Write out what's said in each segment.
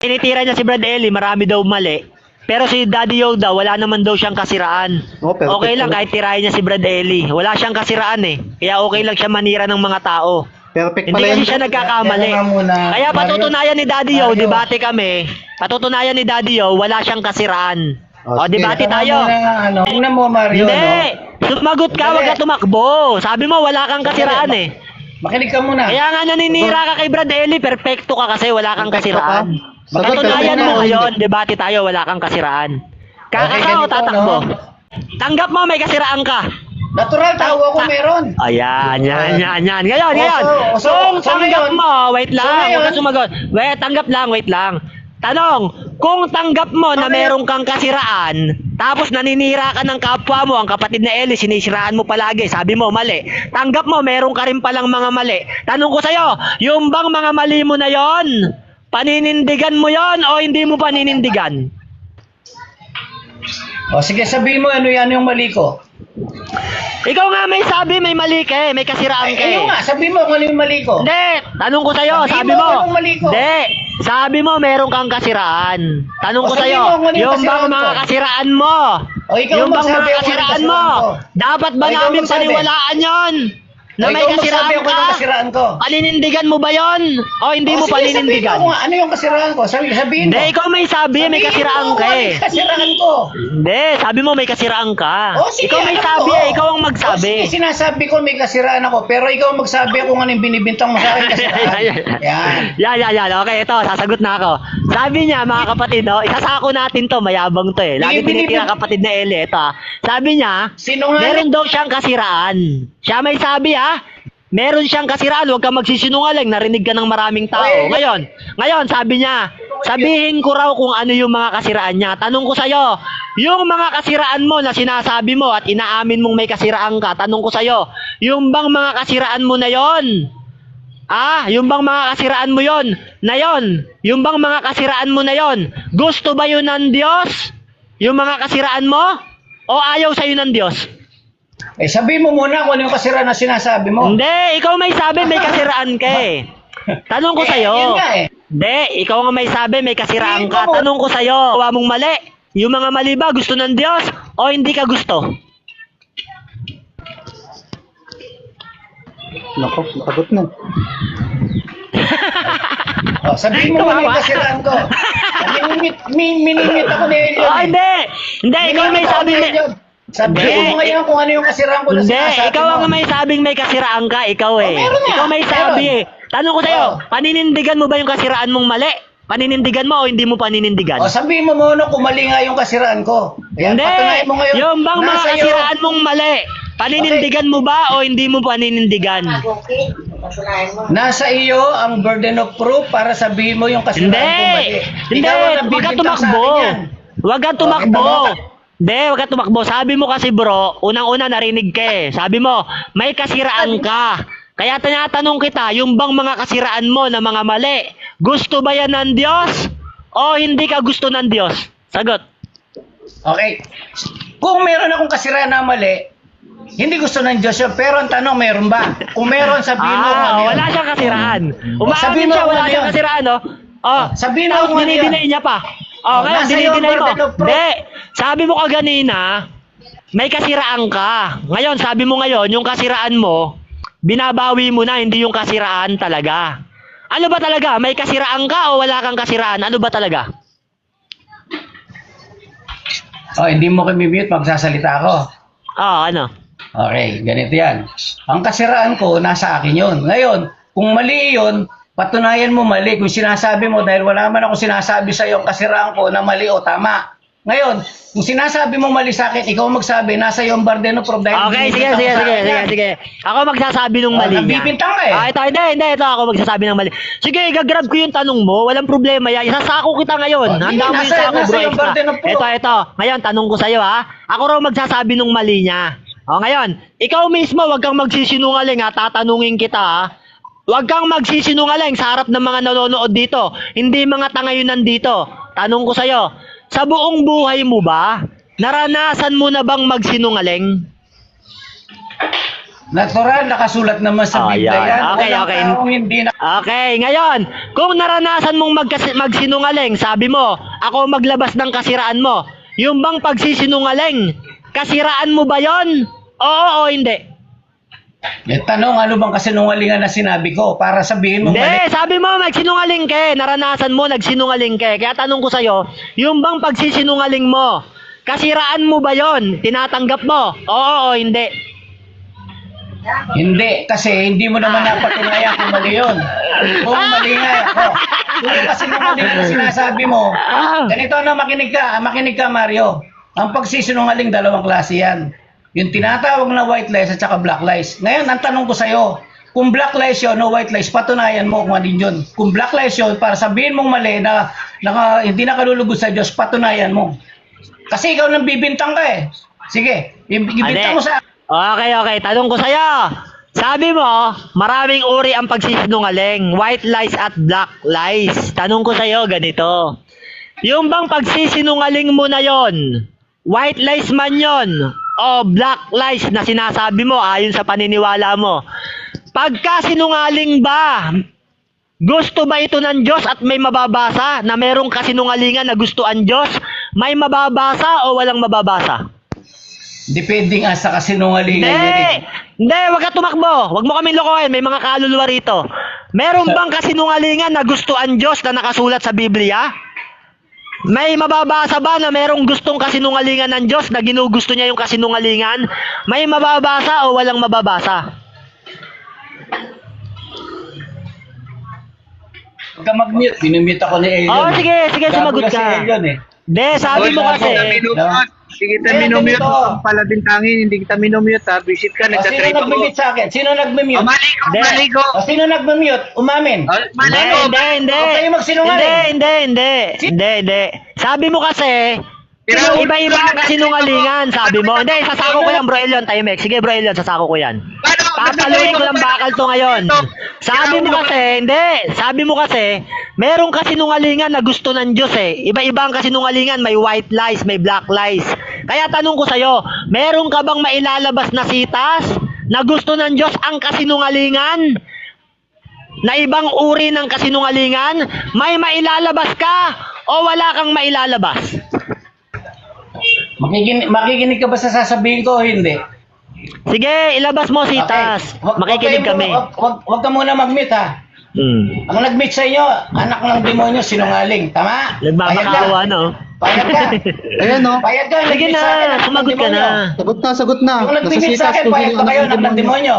tinitira niya si Brad Ellie, marami daw mali. Pero si Daddy Yoda, wala naman daw siyang kasiraan. Pero Okay lang kahit tirahin niya si Brad Ellie. Wala siyang kasiraan eh. Kaya okay lang siya manira ng mga tao. Perfect Hindi pala kasi yan. siya nagkakamali. Kaya patutunayan ni Daddy Yo, debate kami. Patutunayan ni Daddy Yo, wala siyang kasiraan. O, debate tayo. Tingnan mo, Mario, Hindi. Sumagot ka, wag ka tumakbo. Sabi mo, wala kang kasiraan eh. Makinig ka muna. Kaya nga naninira ka kay Brad Ellie, perfecto ka kasi wala kang kasiraan. Patutunayan mo ngayon, debate tayo, wala kang kasiraan. Kakasa o tatakbo? Tanggap mo, may kasiraan ka. Natural, tao ako meron. Ayan, yan. Ngayon. Kung tanggap mo, wait lang, huwag ka sumagot. Tanggap lang, wait lang. Tanong, kung tanggap mo na meron kang kasiraan, tapos naninira ka ng kapwa mo, ang kapatid na Ellie, sinisiraan mo palagi, sabi mo, mali. Tanggap mo, meron ka rin palang mga mali. Tanong ko sa'yo, yung bang mga mali mo na yon, paninindigan mo yon o hindi mo paninindigan? O sige, sabihin mo ano yan yung mali ko. Ikaw nga may sabi, may mali ka eh, may kasiraan ka eh. Nga, sabihin mo kung ano yung mali ko. Hindi, tanong ko sa'yo, sabi mo. Anong mali ko? Hindi, sabi mo meron kang kasiraan. Tanong ko sabihin sa'yo, mo kung ano yung yung bang kasiraan mga ko? kasiraan mo? Ikaw Yung bang magsabi mga kung ano kasiraan yung mo? kasiraan ko. Dapat ba Ikaw namin magsabi. paniwalaan yon? Na may ikaw magsabi kasiraan kung ano ka? yung kasiraan ko. Paninindigan mo ba yon? O hindi mo Sige, paninindigan? sabihin mo kung ano yung kasiraan ko. Sabihin mo. Hindi, ikaw may sabi, may kasiraan ka eh. Sabihin mo kung ano yung kasiraan ko. Hindi, sabi mo may kasiraan ka. Sige, Ikaw may alam sabi ko. eh, ikaw ang magsabi. Sige, sinasabi ko may kasiraan ako, pero ikaw ang magsabi kung ano yung binibintang mo sa akin kasiraan. Yan. Yan. Okay, ito, sasagot na ako. Sabi niya, mga kapatid, isasako natin to, mayabang to eh. Lagi tinitira kapatid na Eli, ito. Sabi niya, meron daw siyang kasiraan. Siya may sabi meron siyang kasiraan, huwag kang magsisinungaling, narinig ka ng maraming tao. Ngayon, sabi niya, sabihin ko raw kung ano yung mga kasiraan niya. Tanong ko sa'yo, yung mga kasiraan mo na sinasabi mo at inaamin mong may kasiraan ka, tanong ko sa'yo, yung bang mga kasiraan mo na yon? Yung bang mga kasiraan mo yon? Yung bang mga kasiraan mo na yon? Gusto ba yun ng Diyos? Yung mga kasiraan mo? O ayaw sa'yo ng Diyos? Sabihin mo muna kung ano yung kasiraan na sinasabi mo. Hindi, ikaw may sabi may kasiraan ka eh. Tanong ko sa'yo. Yun nga eh. Hindi, ikaw nga may sabi may kasiraan ka. Tanong ko sa'yo, gawa mong mali. Yung mga mali ba gusto ng Diyos o hindi ka gusto? Nako, napagot na. Sabihin mo muna yung kasiraan ko. Minimit ako na yun. Hindi. Hindi, ikaw may sabi may... Sabihin mo ngayon kung ano yung kasiraan ko na Hindi, sinasabi ikaw mo. ang may sabing may kasiraan ka, ikaw eh. meron nga, Ikaw may sabi eh. Tanong ko sa'yo, paninindigan mo ba yung kasiraan mong mali? Paninindigan mo o hindi mo paninindigan? Sabihin mo muna kung mali nga yung kasiraan ko. Ayan, Hindi, patunayan mo ngayon. yung bang mga Nasa iyo. kasiraan mong mali, paninindigan mo ba o hindi mo paninindigan? Nasa iyo ang burden of proof para sabihin mo yung kasiraan ko mali. Hindi, Ikaw ang wag ka nagbibintang sa tumakbo. akin yan. Wag ka tumakbo. Hindi, wag ka tumakbo. Sabi mo kasi bro, unang-una narinig ka eh. Sabi mo, may kasiraan ka. Kaya tinatanong kita, yung bang mga kasiraan mo na mga mali, gusto ba yan ng Diyos o hindi ka gusto ng Diyos? Sagot. Okay. Kung meron akong kasiraan na mali, hindi gusto ng Diyos yun. Pero ang tanong, meron ba? Kung meron, sabihin mo. Wala siyang kasiraan. Umaamin Sabihin mo siya, kung wala ano siyang yun. kasiraan, no? Sabihin mo Tapos kung ano yun. dinideny niya pa. Ngayon, nasa iyo ang dinideny mo. burden of proof. Hindi. Sabi mo kaganina, may kasiraan ka. Ngayon, sabi mo ngayon, yung kasiraan mo, binabawi mo na, hindi yung kasiraan talaga. Ano ba talaga? May kasiraan ka o wala kang kasiraan? Ano ba talaga? Hindi mo kami-mute, magsasalita ako. Ano? Okay, ganito yan. Ang kasiraan ko, nasa akin yun. Ngayon, kung mali yun, patunayan mo mali. Kung sinasabi mo, dahil wala man ako sinasabi sa iyo ang kasiraan ko na mali o tama. Ngayon, kung sinasabi mo mali sa akin, ikaw magsabi, nasa iyo ang burden of proof. Okay, sige. Ako magsasabi ng mali niya. Nabibintang ka eh. Ito ako magsasabi ng mali. Sige, gagrab ko yung tanong mo. Walang problema yan. Isasako kita ngayon. Handa mo yung sako, bro. Ito. Ngayon, tanong ko sa'yo Ako raw magsasabi ng mali niya. Ngayon, ikaw mismo, wag kang magsisinungaling tatanungin kita Wag kang magsisinungaling sa harap ng mga nanonood dito. Hindi mga tanga yun nandito. Tanong ko sa'yo, sa buong buhay mo ba, naranasan mo na bang magsinungaling? Natural, nakasulat naman sa Oh, Biblia yan. yan. Okay, Walang okay. taong hindi na... Okay, ngayon, kung naranasan mong magsinungaling, sabi mo, ako maglabas ng kasiraan mo. Yung bang pagsisinungaling, kasiraan mo ba yon? Oo o hindi? May tanong, ano bang kasinungalingan na sinabi ko para sabihin mo mali? Hindi, sabi mo magsinungaling ka, naranasan mo nagsinungaling ka. Kaya tanong ko sa'yo, yung bang pagsisinungaling mo, kasiraan mo ba yon? Tinatanggap mo? Oo o hindi? Hindi, kasi hindi mo naman napatunayan kung mali yun. Kung mali nga, kung kasinungaling na sinasabi mo, ganito na makinig ka Mario. Ang pagsisinungaling, dalawang klase yan. Yung tinatawag na white lies at saka black lies. Ngayon, ang tanong ko sa'yo, kung black lies yun o white lies, patunayan mo kung alin yun. Kung black lies yun, para sabihin mong mali na hindi nakalulugod sa Diyos, patunayan mo. Kasi ikaw nang bibintang ka eh. Sige, ibintang mo sa... Okay. Tanong ko sa'yo. Sabi mo, maraming uri ang pagsisinungaling. White lies at black lies. Tanong ko sa'yo, ganito. Yung bang pagsisinungaling mo na yon, white lies man yon, o black lies na sinasabi mo ayon sa paniniwala mo, pagka sinungaling ba, gusto ba ito ng Diyos at may mababasa na merong kasinungalingan na gusto ang Diyos? May mababasa o walang mababasa? Depende nga sa kasinungalingan yun eh. Hindi, wag ka tumakbo. Wag mo kaming lokohin, may mga kaluluwa rito. Meron bang kasinungalingan na gusto ang Diyos na nakasulat sa Biblia? May mababasa ba na merong gustong kasinungalingan ng Diyos na ginugusto niya yung kasinungalingan? May mababasa o walang mababasa? Huwag ka mag-mute. Binumute ako ni Elion. Oh, sige, sumagot Gago ka. Si Elion eh. Hindi, sabi mo kasi. Hindi kita minumute mo pala bintangin, hindi kita minumute ha. Visit ka, Sino nagtatrip ako. nag-mute sa akin? Sino nag-mute? Mali ko. Sino nag-mute? Umamin. Mali ko. Hindi. Huwag kayo magsinungaling. Hindi. Sabi mo kasi, iba-iba ang kasinungalingan, sabi mo. Hindi, sasako ko yan, Bro Elion, Timex. Sige, Bro Elion, sasako ko yan. Papaluin ko lang bakal to ngayon. Sabi mo kasi, merong kasinungalingan na gusto ng Diyos eh. Iba-iba ang kasinungalingan, may white lies, may black lies. Kaya tanong ko sa'yo, meron ka bang mailalabas na sitas na gusto ng Diyos ang kasinungalingan? Na ibang uri ng kasinungalingan? May mailalabas ka o wala kang mailalabas? Makikinig ka ba sa sasabihin ko o hindi? Sige, ilabas mo sitas. Makikinig kami. Huwag ka muna mag-mute ha. Ang nag-mute sa inyo, anak ng demonyo, sinungaling. Tama? Nagmamakawa, no? Payag ka. Ayan no. Payag ka. Sige nag-mute sa akin, na, anak ng sumagot ka demonyo. na. Sagot na. Kung Nasa nag-mute sa sitas akin, ko payag pa kayo, anak ng demonyo.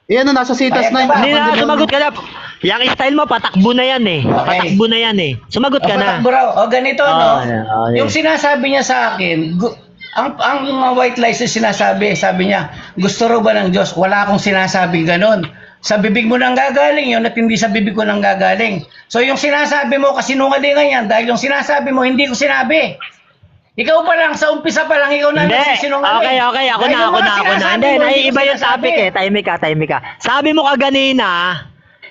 Ayan no, nasa sitas Payag na ka ba? Hindi na, sumagot ka na. Yang style mo, patakbo na yan eh. Okay. Patakbo na yan eh. Sumagot ka na. Patakbo raw. O ganito, no? Okay. Yung sinasabi niya sa akin, ang mga white lies na sinasabi, sabi niya, gusto raw ba ng Diyos? Wala akong sinasabing ganon. Sa bibig mo nang gagaling yun at hindi sa bibig ko nang gagaling. So yung sinasabi mo, kasinungalingan yan dahil yung sinasabi mo, hindi ko sinabi. Ikaw pa lang, sa umpisa pa lang, ikaw na Hindi. nagsisinungaling. Okay. Ako Dahil yung mga na. sinasabi Hindi, mo, naiiba ko yung sinasabi. topic eh. Tahimik ka. Sabi mo kaganina,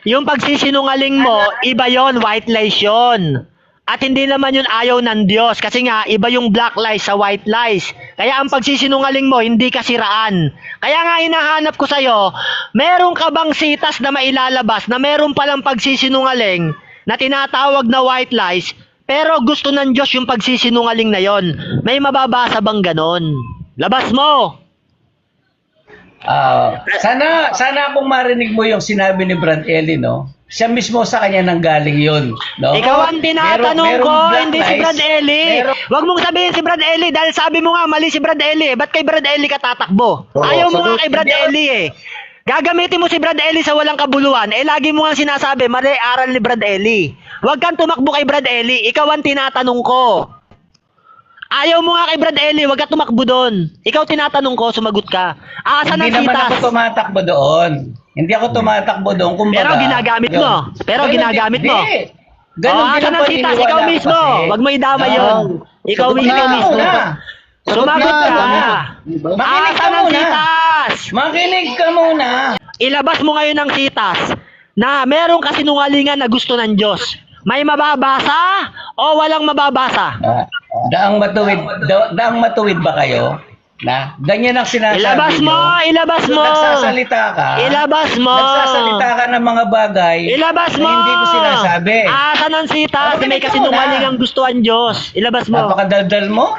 yung pagsisinungaling mo, iba yon, white lies yon. At hindi naman yun ayaw ng Diyos. Kasi nga, iba yung black lies sa white lies. Kaya ang pagsisinungaling mo, hindi kasiraan. Kaya nga hinahanap ko sa'yo, meron ka bang sitas na mailalabas na meron palang pagsisinungaling na tinatawag na white lies, pero gusto ng Diyos yung pagsisinungaling na yon? May mababasa bang ganon? Labas mo! Sana kung marinig mo yung sinabi ni Brad Ellie, no? Siya mismo sa kanya nanggaling yun, no? Ikaw ang tinatanong ko, black hindi si lies, Brad Ellie. Huwag mong sabihin si Brad Ellie dahil sabi mo nga mali si Brad Ellie. Ba't kay Brad Ellie ka tatakbo? Ayaw mo nga kay Brad Ellie eh. Gagamitin mo si Brad Ellie sa walang kabuluhan. Lagi mo nga sinasabi, mali aral ni Brad Ellie. Huwag kang tumakbo kay Brad Ellie. Ikaw ang tinatanong ko. Ayaw mo nga kay Brad Ellie, wag ka tumakbo doon. Ikaw tinatanong ko, sumagot ka. Asan ang Hindi naman sitas? ako tumatakbo doon. Hindi ako tumatakbo doon. Kumbaga, Pero ginagamit mo. Ganun din- Hindi. Ganun din Asan ang ang sitas? paniniwala Ikaw ko mismo. kasi. Wag mo idama yun. Ikaw Sagot mismo. na. mismo. Sumagot ka. Makinig ka Asan ang muna. sitas? Makinig ka muna. Ilabas mo ngayon ang sitas na merong kasinungalingan na gusto ng Diyos. May mababasa o walang mababasa? Daang matuwid ba kayo? Na, ganyan ang sinasabi Ilabas mo, nyo. ilabas mo. Nagsasalita ka. Ilabas mo. Nagsasalita ka ng mga bagay Ilabas na mo. hindi ko sinasabi. Asan ang sitas? Ano, May ganito kasinungaling na. ang gusto ang Diyos. Ilabas mo. Napakadaldal mo.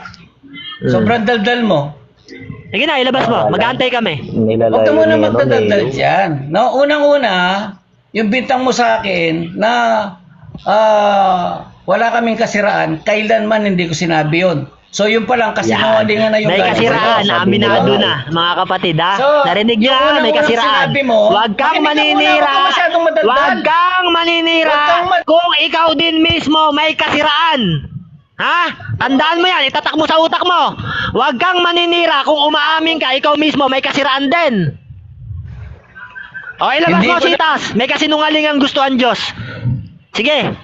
Sobrang daldal mo. Sige na, ilabas mo. Mag-aantay kami. Huwag ka muna magdadaldal dyan. No, unang-una, yung bintang mo sa akin na wala kaming kasiraan, kailanman hindi ko sinabi yun. So yun pa lang, kasinungalingan na yung May galing kasiraan, sa'yo. aminado na, mga kapatid, ha? So, Narinig niyo yung na, may unang-unang kasiraan. sinabi mo, Huwag kang makinig ka muna, maninira. huwag ka masyadong madaldal. Huwag kang maninira Huwag kang kung ikaw din mismo may kasiraan. Ha? Tandaan mo yan, itatak mo sa utak mo. Huwag kang maninira kung umaamin ka, ikaw mismo may kasiraan din. O, ilabas Hindi mo, ko na- sitas. May kasinungaling ang gusto ang Diyos. Sige.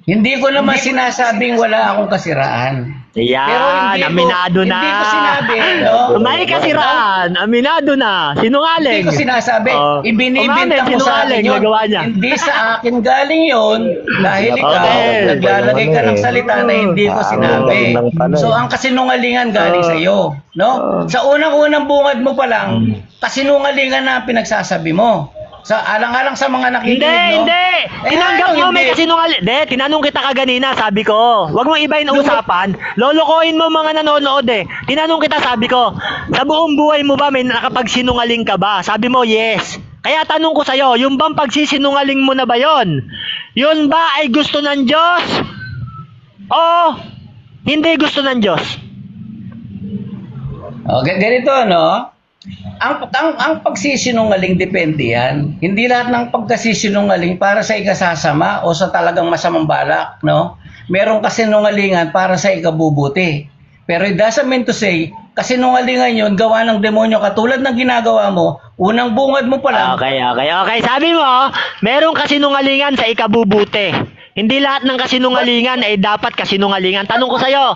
Hindi ko naman sinasabing wala akong kasiraan. Pero Yan, hindi ko- aminado na. hindi ko sinabi, no? May kasiraan, aminado na. Sinungaling. Hindi ko sinasabi, Oh. ibinibintang Umamin, mo sa akin sinungaling, yun. nagawa niya. Hindi sa akin galing yun dahil ikaw Okay. naglalagay ka ng salita na hindi ko sinabi. So ang kasinungalingan galing sa iyo, no? Sa unang-unang bungad mo pa lang, kasinungalingan na ang pinagsasabi mo. Sa alang-alang sa mga nakikinig, Hindi, no? hindi. Tinanggap mo may hindi. kasinungaling. Hindi, tinanong kita kaganina, sabi ko. Huwag mong ibahin ang usapan. Lolokohin mo mga nanonood eh. Tinanong kita, sabi ko, sa buong buhay mo ba may nakapagsinungaling ka ba? Sabi mo, yes. Kaya tanong ko sa'yo, yung bang pagsisinungaling mo na ba yon? Yun ba ay gusto ng Diyos? O hindi gusto ng Diyos? Okay, ganito, no? Ang pagsisinungaling depende yan. Hindi lahat ng pagkasisinungaling para sa ikasasama o sa talagang masamang balak, no? Merong kasinungalingan para sa ikabubuti. Pero it doesn't mean to say, kasinungalingan yun, gawa ng demonyo katulad ng ginagawa mo, unang bungad mo pa lang. Okay. Sabi mo, merong kasinungalingan sa ikabubuti. Hindi lahat ng kasinungalingan ay dapat kasinungalingan. Tanong ko sa'yo,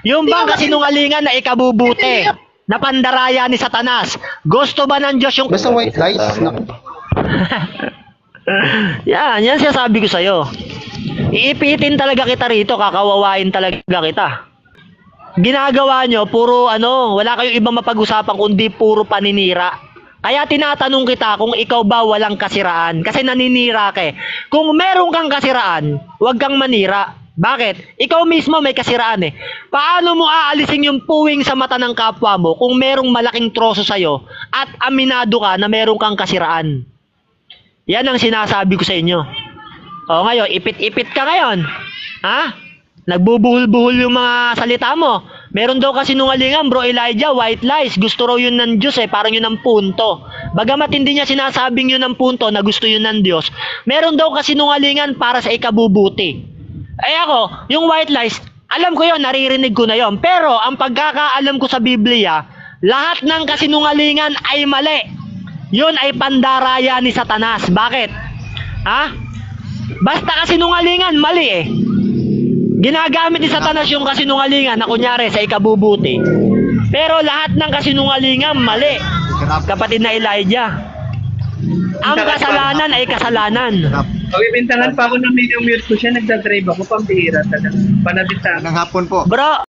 yung bang kasinungalingan na ikabubuti, na pandaraya ni Satanas, gusto ba ng Diyos yung... Basta white lies. yan siya sabi ko sa'yo. Iipitin talaga kita rito, kakawawain talaga kita. Ginagawa nyo, puro wala kayong ibang mapag-usapan kundi puro paninira. Kaya tinatanong kita kung ikaw ba walang kasiraan. Kasi naninira ka eh. Kung meron kang kasiraan, huwag kang manira. Bakit? Ikaw mismo may kasiraan eh. Paano mo aalisin yung puwing sa mata ng kapwa mo kung merong malaking troso sa'yo at aminado ka na meron kang kasiraan? Yan ang sinasabi ko sa inyo. O ngayon, ipit-ipit ka ngayon. Ha? Nagbubuhol-buhol yung mga salita mo. Meron daw kasi nungalingan, bro Elijah, white lies. Gusto raw yun ng Diyos eh, parang yun ang punto. Bagamat hindi niya sinasabing yun ang punto na gusto yun ng Diyos, meron daw kasi nungalingan para sa ikabubuti. Ay ako, yung white lies, alam ko yon, naririnig ko na yon. Pero ang pagkakaalam ko sa Biblia, lahat ng kasinungalingan ay mali. Yun ay pandaraya ni Satanas. Bakit? Ha? Basta kasinungalingan, mali eh. Ginagamit ni Satanas yung kasinungalingan na kunyari sa ikabubuti. Pero lahat ng kasinungalingan, mali. Kapatid na Elijah. Ang kasalanan ay kasalanan. Pabibintangan pa ako ng minumute ko siya, nagdadrive ako, pambihira talaga. Panabintangan. Ng hapon po. Bro,